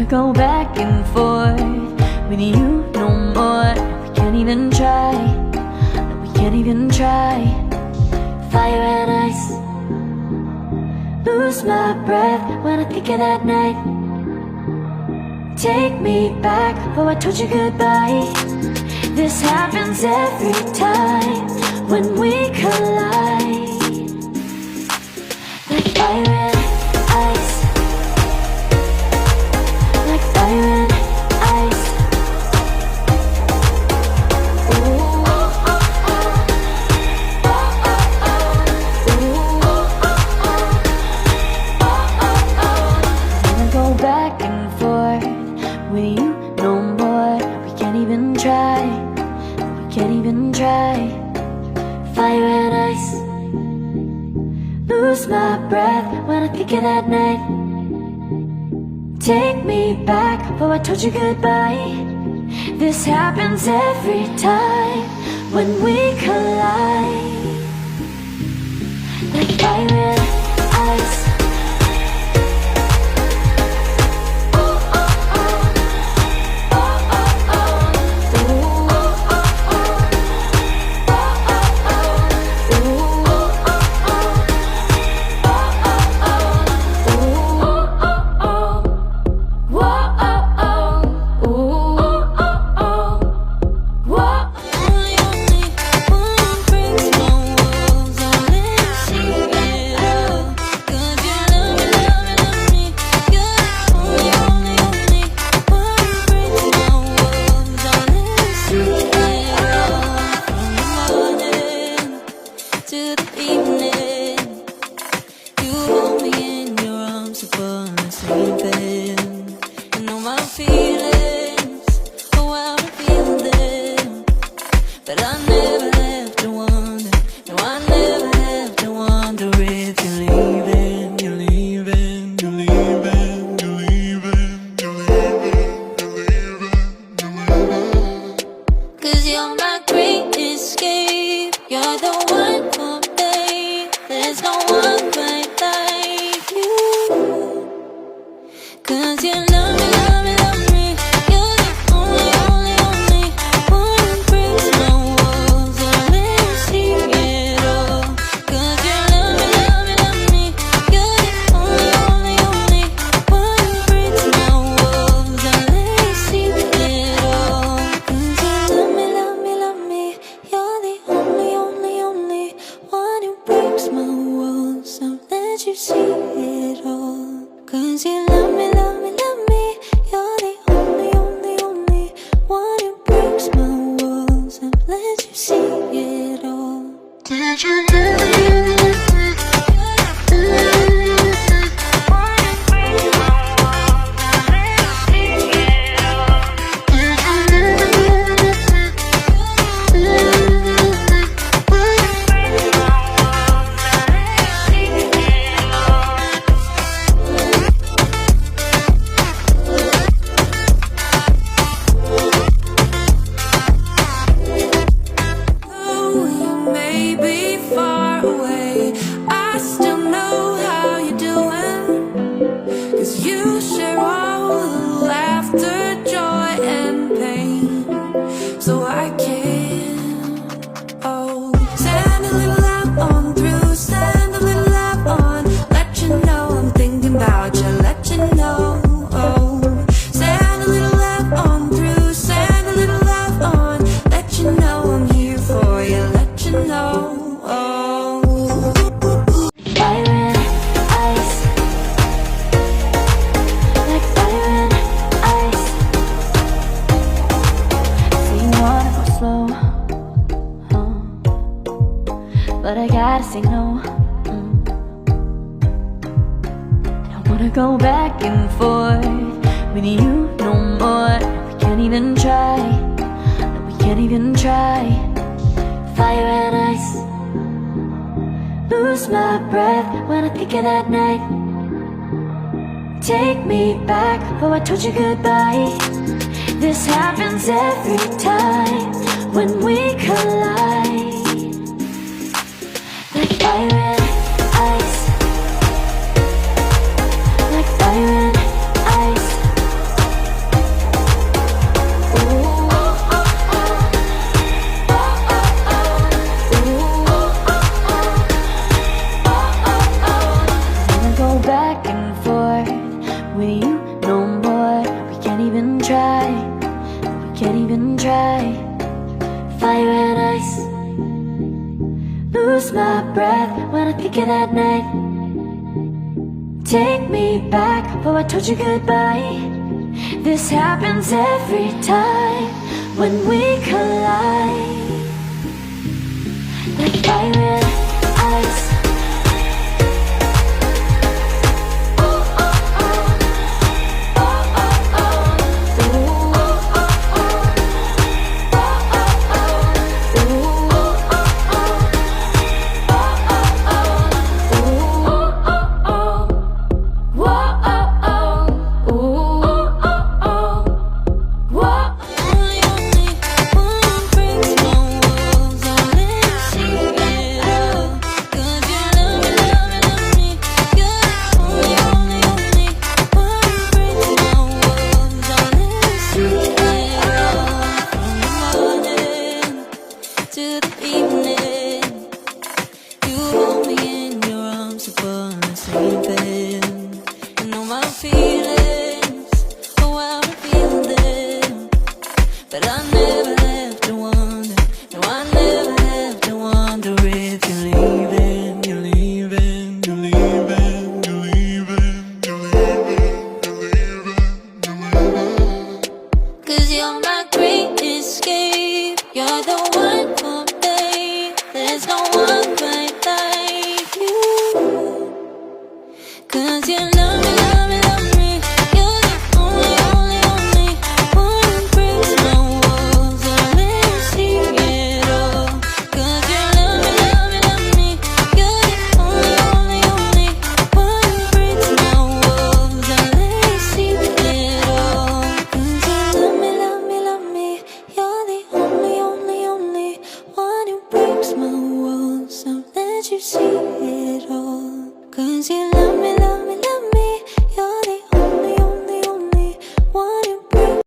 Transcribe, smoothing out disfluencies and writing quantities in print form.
go back and forth with you no more. We can't even try, no, we can't even try. Fire and ice, lose my breath when I think of that night. Take me back, oh I told you goodbye. This happens every time when we collide. Like fire and ice, like fire and ice. Ooh, oh, oh, oh. Oh, oh, oh. Ooh, oh, oh, oh. Oh, oh, oh. Wanna go back and forth with you no more. We can't even try, we can't even try. Fire and ice, lose my breath when I think of that night. Take me back, oh I told you goodbye. This happens every time when we collide. Like fire and ice. But I gotta say no. I don't wanna go back and forth with you no more. We can't even try, no, we can't even try. Fire and ice, lose my breath when I think of that night. Take me back, oh I told you goodbye. This happens every time when we collide. Like fire and ice, like fire and ice. back and forth with you no more. We can't even try, we can't even try. Fire and ice, lose my breath when I think of that night. Take me back before I told you goodbye. This happens every time when we collide. Like fire and